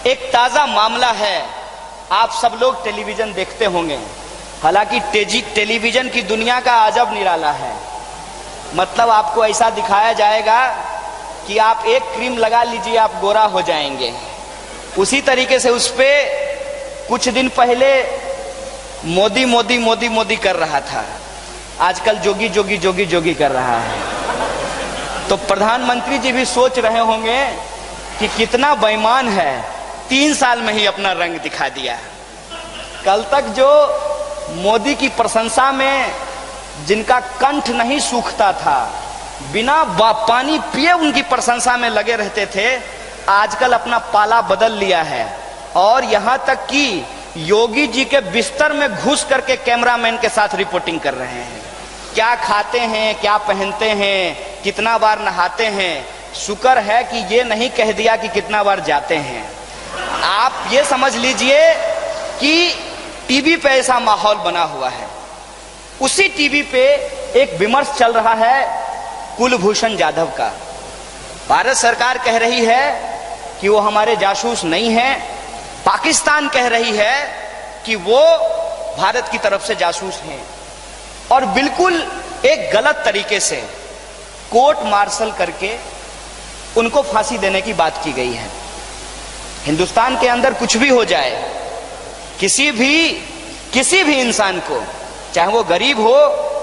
एक ताजा मामला है। आप सब लोग टेलीविजन देखते होंगे, हालांकि टेलीविजन की दुनिया का अजब निराला है। मतलब आपको ऐसा दिखाया जाएगा कि आप एक क्रीम लगा लीजिए आप गोरा हो जाएंगे। उसी तरीके से उस पे कुछ दिन पहले मोदी मोदी मोदी मोदी कर रहा था, आजकल जोगी जोगी जोगी जोगी कर रहा है। तो प्रधानमंत्री जी भी सोच रहे होंगे कि कितना बेईमान है, 3 साल में ही अपना रंग दिखा दिया। कल तक जो मोदी की प्रशंसा में जिनका कंठ नहीं सूखता था, बिना पानी पिए उनकी प्रशंसा में लगे रहते थे, आजकल अपना पाला बदल लिया है। और यहां तक कि योगी जी के बिस्तर में घुस करके कैमरामैन के साथ रिपोर्टिंग कर रहे हैं। क्या खाते हैं, क्या पहनते हैं, कितना बार नहाते हैं। शुक्र है कि ये नहीं कह दिया कि कितना बार जाते हैं। आप ये समझ लीजिए कि टीवी पे ऐसा माहौल बना हुआ है। उसी टीवी पे एक विमर्श चल रहा है कुलभूषण जाधव का। भारत सरकार कह रही है कि वो हमारे जासूस नहीं हैं, पाकिस्तान कह रही है कि वो भारत की तरफ से जासूस हैं, और बिल्कुल एक गलत तरीके से कोर्ट मार्शल करके उनको फांसी देने की बात की गई है। हिंदुस्तान के अंदर कुछ भी हो जाए, किसी भी इंसान को, चाहे वो गरीब हो,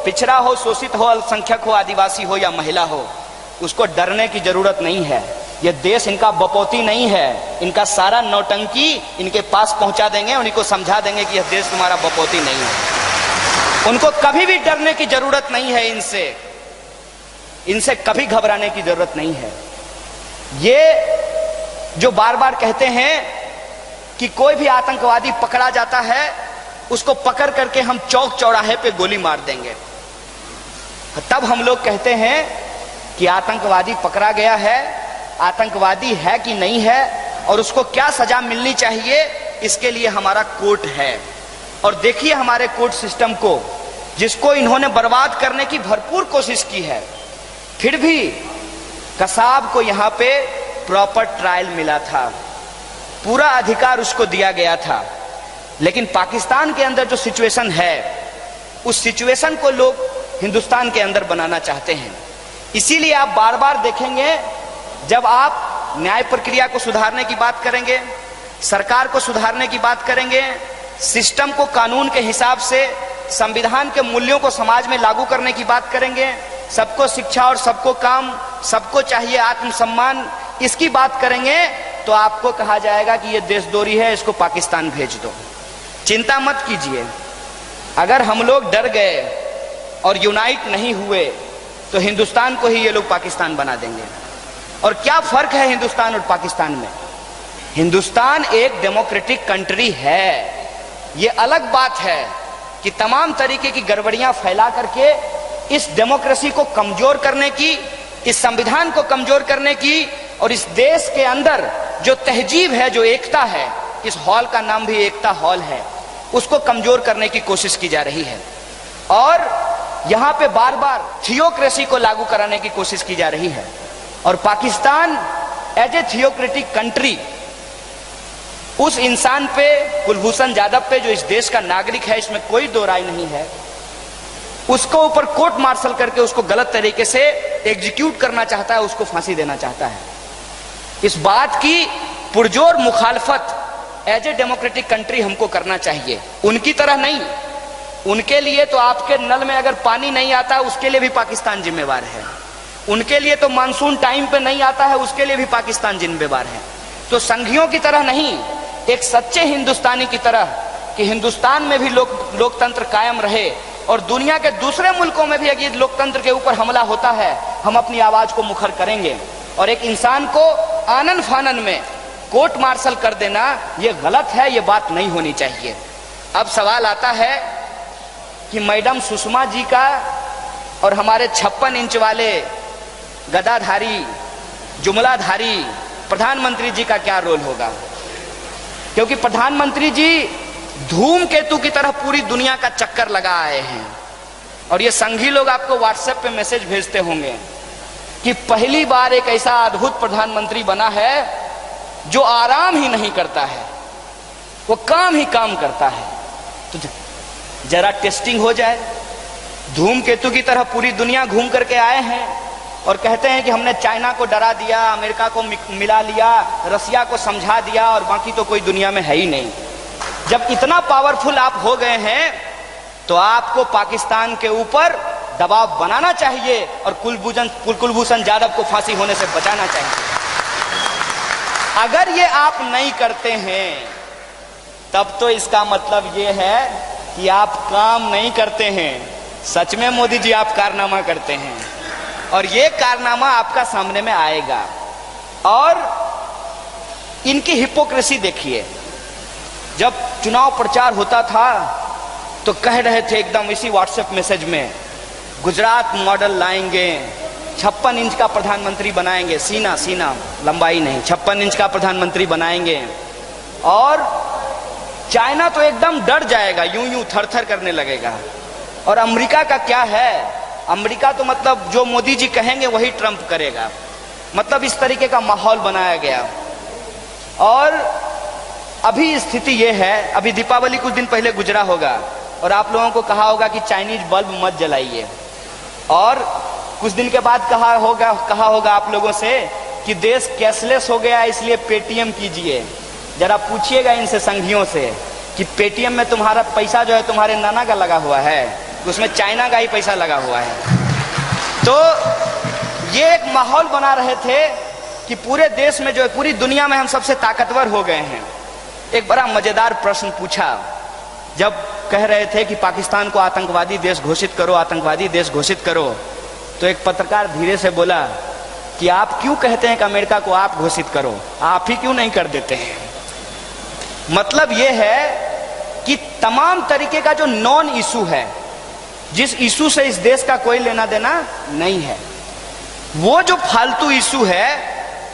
पिछड़ा हो, शोषित हो, अल्पसंख्यक हो, आदिवासी हो या महिला हो, उसको डरने की जरूरत नहीं है। यह देश इनका बपौती नहीं है। इनका सारा नौटंकी इनके पास पहुंचा देंगे, उनको समझा देंगे कि यह देश तुम्हारा बपौती नहीं है। उनको कभी भी डरने की जरूरत नहीं है। इनसे कभी घबराने की जरूरत नहीं है। ये जो बार बार कहते हैं कि कोई भी आतंकवादी पकड़ा जाता है, उसको पकड़ करके हम चौक चौराहे पे गोली मार देंगे, तब हम लोग कहते हैं कि आतंकवादी पकड़ा गया है, आतंकवादी है कि नहीं है, और उसको क्या सजा मिलनी चाहिए, इसके लिए हमारा कोर्ट है। और देखिए हमारे कोर्ट सिस्टम को, जिसको इन्होंने बर्बाद करने की भरपूर कोशिश की है, फिर भी कसाब को यहां पे प्रॉपर ट्रायल मिला था, पूरा अधिकार उसको दिया गया था। लेकिन पाकिस्तान के अंदर जो सिचुएशन है, उस सिचुएशन को लोग हिंदुस्तान के अंदर बनाना चाहते हैं। इसीलिए आप बार बार देखेंगे, जब आप न्याय प्रक्रिया को सुधारने की बात करेंगे, सरकार को सुधारने की बात करेंगे, सिस्टम को कानून के हिसाब से, संविधान के मूल्यों को समाज में लागू करने की बात करेंगे, सबको शिक्षा और सबको काम, सबको चाहिए आत्मसम्मान, इसकी बात करेंगे, तो आपको कहा जाएगा कि ये देशद्रोही है, इसको पाकिस्तान भेज दो। चिंता मत कीजिए, अगर हम लोग डर गए और यूनाइट नहीं हुए तो हिंदुस्तान को ही ये लोग पाकिस्तान बना देंगे। और क्या फर्क है हिंदुस्तान और पाकिस्तान में? हिंदुस्तान एक डेमोक्रेटिक कंट्री है। ये अलग बात है कि तमाम तरीके की गड़बड़ियां फैला करके इस डेमोक्रेसी को कमजोर करने की, इस संविधान को कमजोर करने की, और इस देश के अंदर जो तहजीब है, जो एकता है, इस हॉल का नाम भी एकता हॉल है, उसको कमजोर करने की कोशिश की जा रही है। और यहां पे बार बार थियोक्रेसी को लागू कराने की कोशिश की जा रही है। और Pakistan as a theocratic country उस इंसान पे, कुलभूषण जाधव पे, जो इस देश का नागरिक है, इसमें कोई दो राय नहीं है, उसको ऊपर कोर्ट मार्शल करके उसको गलत तरीके से एग्जीक्यूट करना चाहता है, उसको फांसी देना चाहता है। इस बात की पुरजोर मुखालफत एज ए डेमोक्रेटिक कंट्री हमको करना चाहिए, उनकी तरह नहीं। उनके लिए तो आपके नल में अगर पानी नहीं आता, उसके लिए भी पाकिस्तान जिम्मेवार है। उनके लिए तो मानसून टाइम पे नहीं आता है, उसके लिए भी पाकिस्तान जिम्मेवार है। तो संघियों की तरह नहीं, एक सच्चे हिंदुस्तानी की तरह, कि हिंदुस्तान में भी लोकतंत्र कायम रहे, और दुनिया के दूसरे मुल्कों में भी अगर लोकतंत्र के ऊपर हमला होता है, हम अपनी आवाज को मुखर करेंगे। और एक इंसान को आनन फानन में कोर्ट मार्शल कर देना, यह गलत है, यह बात नहीं होनी चाहिए। अब सवाल आता है कि मैडम सुषमा जी का और हमारे 56 इंच वाले गदाधारी, जुमलाधारी प्रधानमंत्री जी का क्या रोल होगा? क्योंकि प्रधानमंत्री जी धूमकेतु की तरह पूरी दुनिया का चक्कर लगा आए हैं। और ये संघी लोग आपको व्हाट्सएप पे मैसेज भेजते होंगे कि पहली बार एक ऐसा अद्भुत प्रधानमंत्री बना है जो आराम ही नहीं करता है, वो काम ही काम करता है। तो जरा टेस्टिंग हो जाए। धूमकेतु की तरह पूरी दुनिया घूम करके आए हैं और कहते हैं कि हमने चाइना को डरा दिया, अमेरिका को मिला लिया, रसिया को समझा दिया और बाकी तो कोई दुनिया में है ही नहीं। जब इतना पावरफुल आप हो गए हैं तो आपको पाकिस्तान के ऊपर दबाव बनाना चाहिए और कुलभूषण जाधव को फांसी होने से बचाना चाहिए। अगर ये आप नहीं करते हैं तब तो इसका मतलब ये है कि आप काम नहीं करते हैं। सच में मोदी जी आप कारनामा करते हैं और ये कारनामा आपका सामने में आएगा। और इनकी हिपोक्रेसी देखिए, जब चुनाव प्रचार होता था तो कह रहे थे एकदम इसी व्हाट्सएप मैसेज में, गुजरात मॉडल लाएंगे, 56 इंच का प्रधानमंत्री बनाएंगे, सीना लंबाई नहीं, 56 इंच का प्रधानमंत्री बनाएंगे। और चाइना तो एकदम डर जाएगा, यूं थर थर करने लगेगा। और अमेरिका का क्या है, अमेरिका तो मतलब जो मोदी जी कहेंगे वही ट्रंप करेगा, मतलब इस तरीके का माहौल बनाया गया। और अभी स्थिति यह है, अभी दीपावली कुछ दिन पहले गुजरा होगा और आप लोगों को कहा होगा कि चाइनीज बल्ब मत जलाइए, और कुछ दिन के बाद कहा होगा आप लोगों से कि देश कैशलेस हो गया इसलिए पेटीएम कीजिए। जरा पूछिएगा इनसे संघियों से कि पेटीएम में तुम्हारा पैसा जो है तुम्हारे नाना का लगा हुआ है, उसमें चाइना का ही पैसा लगा हुआ है। तो ये एक माहौल बना रहे थे कि पूरे देश में जो है, पूरी दुनिया में हम सबसे ताकतवर हो गए हैं। एक बड़ा मजेदार प्रश्न पूछा जब कह रहे थे कि पाकिस्तान को आतंकवादी देश घोषित करो, आतंकवादी देश घोषित करो, तो एक पत्रकार धीरे से बोला कि आप क्यों कहते हैं कि अमेरिका को आप घोषित करो, आप ही क्यों नहीं कर देते हैं। मतलब यह है कि तमाम तरीके का जो नॉन इशू है, जिस इशू से इस देश का कोई लेना देना नहीं है, वो जो फालतू इशू है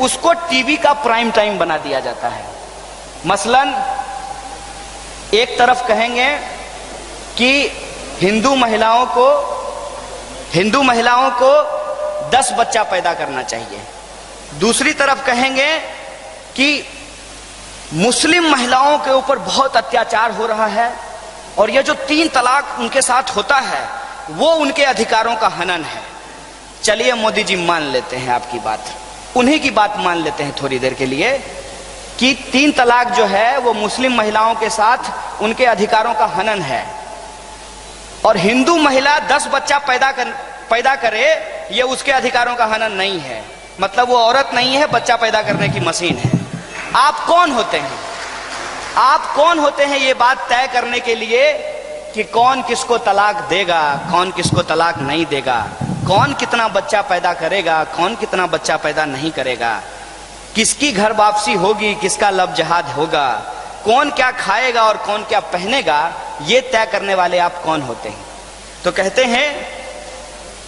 उसको टीवी का प्राइम टाइम बना दिया जाता है। मसलन एक तरफ कहेंगे कि हिंदू महिलाओं को 10 बच्चा पैदा करना चाहिए, दूसरी तरफ कहेंगे कि मुस्लिम महिलाओं के ऊपर बहुत अत्याचार हो रहा है और ये जो 3 तलाक उनके साथ होता है वो उनके अधिकारों का हनन है। चलिए मोदी जी मान लेते हैं आपकी बात, उन्हीं की बात मान लेते हैं थोड़ी देर के लिए कि 3 तलाक जो है वो मुस्लिम महिलाओं के साथ उनके अधिकारों का हनन है, और हिंदू महिला 10 बच्चा पैदा करे ये उसके अधिकारों का हनन नहीं है। मतलब वो औरत नहीं है, बच्चा पैदा करने की मशीन है। आप कौन होते हैं, आप कौन होते हैं ये बात तय करने के लिए कि कौन किसको तलाक देगा, कौन किसको तलाक नहीं देगा, कौन कितना बच्चा पैदा करेगा, कौन कितना बच्चा पैदा नहीं करेगा, किसकी घर वापसी होगी, किसका लब जहाद होगा, कौन क्या खाएगा और कौन क्या पहनेगा, ये तय करने वाले आप कौन होते हैं। तो कहते हैं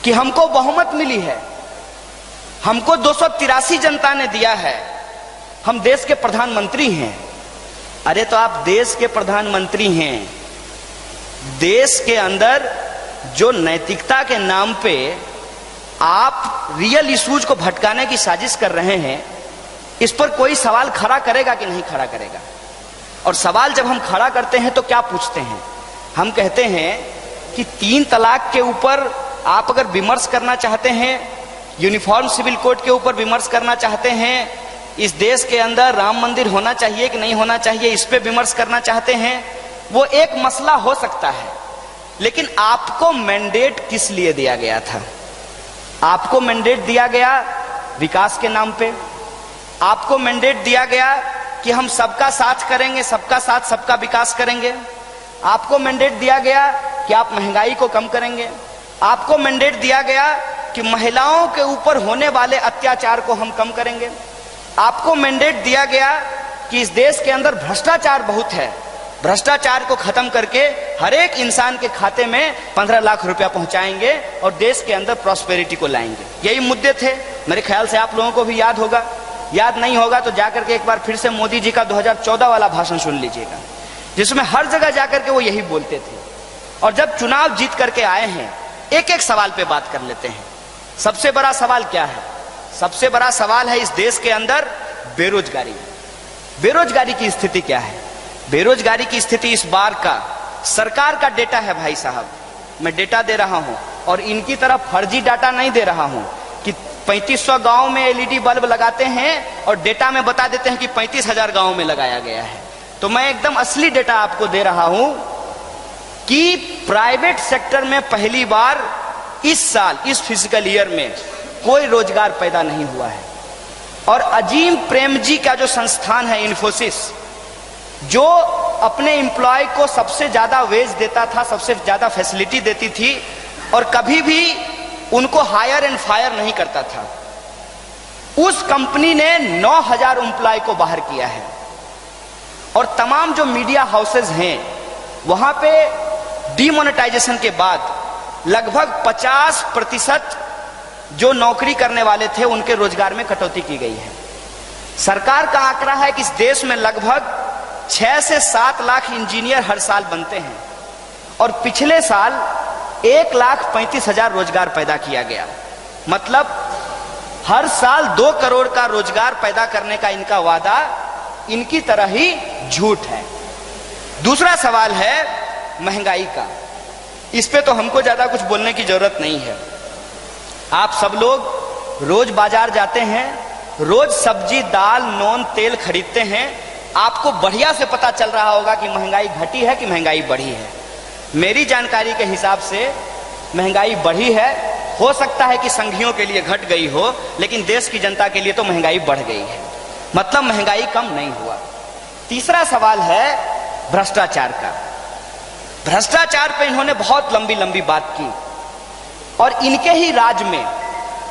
कि हमको बहुमत मिली है, हमको 283 जनता ने दिया है, हम देश के प्रधानमंत्री हैं। अरे तो आप देश के प्रधानमंत्री हैं, देश के अंदर जो नैतिकता के नाम पे आप रियल इश्यूज को भटकाने की साजिश कर रहे हैं, इस पर कोई सवाल खड़ा करेगा कि नहीं खड़ा करेगा। और सवाल जब हम खड़ा करते हैं तो क्या पूछते हैं, हम कहते हैं कि 3 तलाक के ऊपर आप अगर विमर्श करना चाहते हैं, यूनिफॉर्म सिविल कोड के ऊपर विमर्श करना चाहते हैं, इस देश के अंदर राम मंदिर होना चाहिए कि नहीं होना चाहिए इस पे विमर्श करना चाहते हैं, वो एक मसला हो सकता है। लेकिन आपको मैंडेट किस लिए दिया गया था? आपको मैंडेट दिया गया विकास के नाम पे, आपको मैंडेट दिया गया कि हम सबका साथ करेंगे, सबका साथ सबका विकास करेंगे। आपको मैंडेट दिया गया कि आप महंगाई को कम करेंगे। आपको मैंडेट दिया गया कि महिलाओं के ऊपर होने वाले अत्याचार को हम कम करेंगे। आपको मैंडेट दिया गया कि इस देश के अंदर भ्रष्टाचार बहुत है, भ्रष्टाचार को खत्म करके हर एक इंसान के खाते में 15 लाख रुपया पहुंचाएंगे और देश के अंदर प्रॉस्पेरिटी को लाएंगे। यही मुद्दे थे। मेरे ख्याल से आप लोगों को भी याद होगा, याद नहीं होगा तो जाकर के एक बार फिर से मोदी जी का 2014 वाला भाषण सुन लीजिएगा, जिसमें हर जगह जाकर के वो यही बोलते थे। और जब चुनाव जीत करके आए हैं, एक एक सवाल पे बात कर लेते हैं। सबसे बड़ा सवाल क्या है? सबसे बड़ा सवाल है इस देश के अंदर बेरोजगारी। बेरोजगारी की स्थिति क्या है? बेरोजगारी की स्थिति इस बार का सरकार का डेटा है भाई साहब, मैं डेटा दे रहा हूं और इनकी तरफ फर्जी डाटा नहीं दे रहा हूं कि 3500 गांव में एलईडी बल्ब लगाते हैं और डेटा में बता देते हैं कि 35,000 गांव में लगाया गया है। तो मैं एकदम असली डेटा आपको दे रहा हूं कि प्राइवेट सेक्टर में पहली बार इस साल, इस फिजिकल ईयर में कोई रोजगार पैदा नहीं हुआ है। और अजीम प्रेमजी का जो संस्थान है इन्फोसिस, जो अपने एम्प्लॉय को सबसे ज्यादा वेज देता था, सबसे ज्यादा फैसिलिटी देती थी और कभी भी उनको हायर एंड फायर नहीं करता था, उस कंपनी ने 9,000 एम्प्लॉय को बाहर किया है। और तमाम जो मीडिया हाउसेज हैं वहां पे डीमोनेटाइजेशन के बाद लगभग 50% जो नौकरी करने वाले थे उनके रोजगार में कटौती की गई है। सरकार का आंकड़ा है कि इस देश में लगभग 6 से 7 लाख इंजीनियर हर साल बनते हैं और पिछले साल 1,35,000 रोजगार पैदा किया गया। मतलब हर साल 2 करोड़ का रोजगार पैदा करने का इनका वादा इनकी तरह ही झूठ है। दूसरा सवाल है महंगाई का। इस पे तो हमको ज्यादा कुछ बोलने की जरूरत नहीं है। आप सब लोग रोज बाजार जाते हैं, रोज सब्जी दाल नून तेल खरीदते हैं, आपको बढ़िया से पता चल रहा होगा कि महंगाई घटी है कि महंगाई बढ़ी है। मेरी जानकारी के हिसाब से महंगाई बढ़ी है। हो सकता है कि संघियों के लिए घट गई हो, लेकिन देश की जनता के लिए तो महंगाई बढ़ गई है। मतलब महंगाई कम नहीं हुआ। तीसरा सवाल है भ्रष्टाचार का। भ्रष्टाचार पे इन्होंने बहुत लंबी लंबी बात की और इनके ही राज में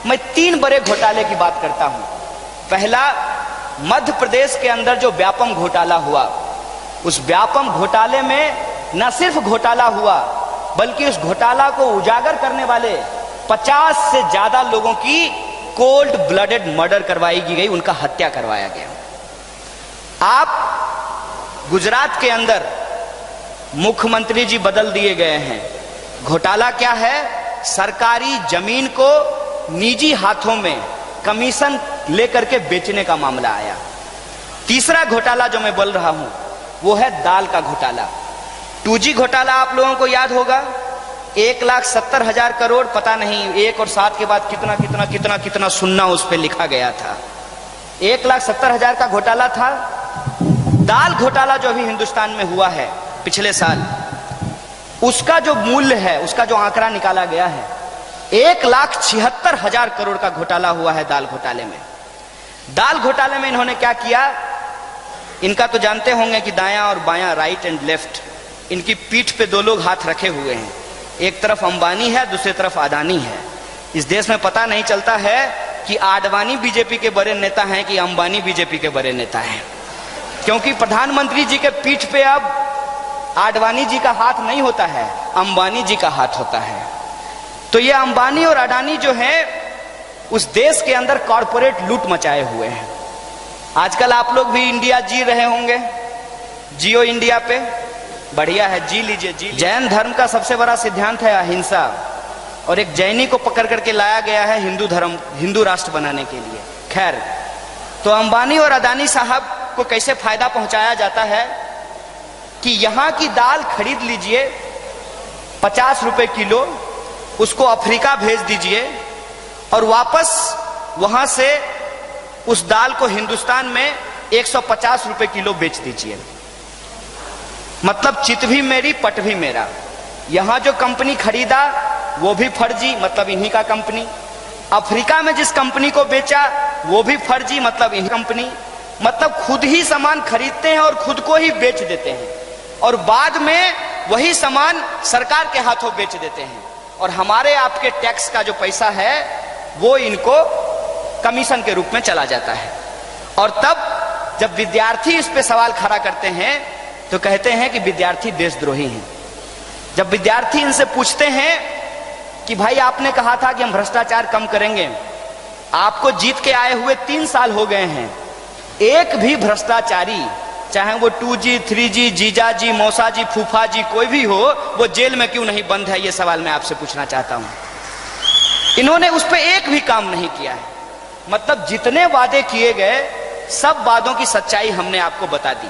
मैं 3 बड़े घोटाले की बात करता हूं। पहला, मध्य प्रदेश के अंदर जो व्यापम घोटाला हुआ, उस व्यापम घोटाले में न सिर्फ घोटाला हुआ बल्कि उस घोटाला को उजागर करने वाले 50 से ज्यादा लोगों की कोल्ड ब्लडेड मर्डर करवाई गई, उनका हत्या करवाया गया। आप गुजरात के अंदर मुख्यमंत्री जी बदल दिए गए हैं। घोटाला क्या है? सरकारी जमीन को निजी हाथों में कमीशन लेकर के बेचने का मामला आया। तीसरा घोटाला जो मैं बोल रहा हूं वो है दाल का घोटाला। 2G घोटाला आप लोगों को याद होगा, 1,70,000 करोड़, पता नहीं 1 और 7 के बाद कितना कितना कितना कितना सुन्ना उस पर लिखा गया था। 1,70,000 का घोटाला था। दाल घोटाला जो अभी हिंदुस्तान में हुआ है पिछले साल, उसका जो मूल्य है, उसका जो आंकड़ा निकाला गया है, 1,76,000 करोड़ का घोटाला हुआ है दाल घोटाले में। दाल घोटाले में इन्होंने क्या किया? इनका तो जानते होंगे कि दायां और बायां, राइट एंड लेफ्ट, इनकी पीठ पे 2 लोग हाथ रखे हुए हैं। एक तरफ अंबानी है, दूसरी तरफ अडानी है। इस देश में पता नहीं चलता है कि आडवाणी बीजेपी के बड़े नेता हैं कि अंबानी बीजेपी के बड़े नेता हैं, क्योंकि प्रधानमंत्री जी के पीठ पे अब आडवाणी जी का हाथ नहीं होता है, अंबानी जी का हाथ होता है। तो ये अंबानी और अडानी जो है उस देश के अंदर कॉरपोरेट लूट मचाए हुए हैं। आजकल आप लोग भी इंडिया जी रहे होंगे, जियो इंडिया पे, बढ़िया है, जी लीजिए जी। जैन धर्म का सबसे बड़ा सिद्धांत है अहिंसा, और एक जैनी को पकड़ करके लाया गया है हिंदू धर्म, हिंदू राष्ट्र बनाने के लिए। खैर, तो अंबानी और अडानी साहब को कैसे फायदा पहुंचाया जाता है कि यहां की दाल खरीद लीजिए 50 रुपए किलो, उसको अफ्रीका भेज दीजिए और वापस वहां से उस दाल को हिंदुस्तान में 150 रुपए किलो बेच दीजिए। मतलब चित भी मेरी पट भी मेरा। यहां जो कंपनी खरीदा वो भी फर्जी, मतलब इन्हीं का कंपनी। अफ्रीका में जिस कंपनी को बेचा वो भी फर्जी, मतलब इन्हीं कंपनी। मतलब खुद ही सामान खरीदते हैं और खुद को ही बेच देते हैं और बाद में वही सामान सरकार के हाथों बेच देते हैं और हमारे आपके टैक्स का जो पैसा है वो इनको कमीशन के रूप में चला जाता है। और तब जब विद्यार्थी इस पे सवाल खड़ा करते हैं तो कहते हैं कि विद्यार्थी देशद्रोही हैं। जब विद्यार्थी इनसे पूछते हैं कि भाई आपने कहा था कि हम भ्रष्टाचार कम करेंगे, आपको जीत के आए हुए 3 साल हो गए हैं, एक भी भ्रष्टाचारी, चाहे वो 2G, 3G, जीजा जी, मौसा जी, फूफा जी, कोई भी हो, वो जेल में क्यों नहीं बंद है? ये सवाल मैं आपसे पूछना चाहता हूं। इन्होंने उस पर एक भी काम नहीं किया है। मतलब जितने वादे किए गए सब बातों की सच्चाई हमने आपको बता दी।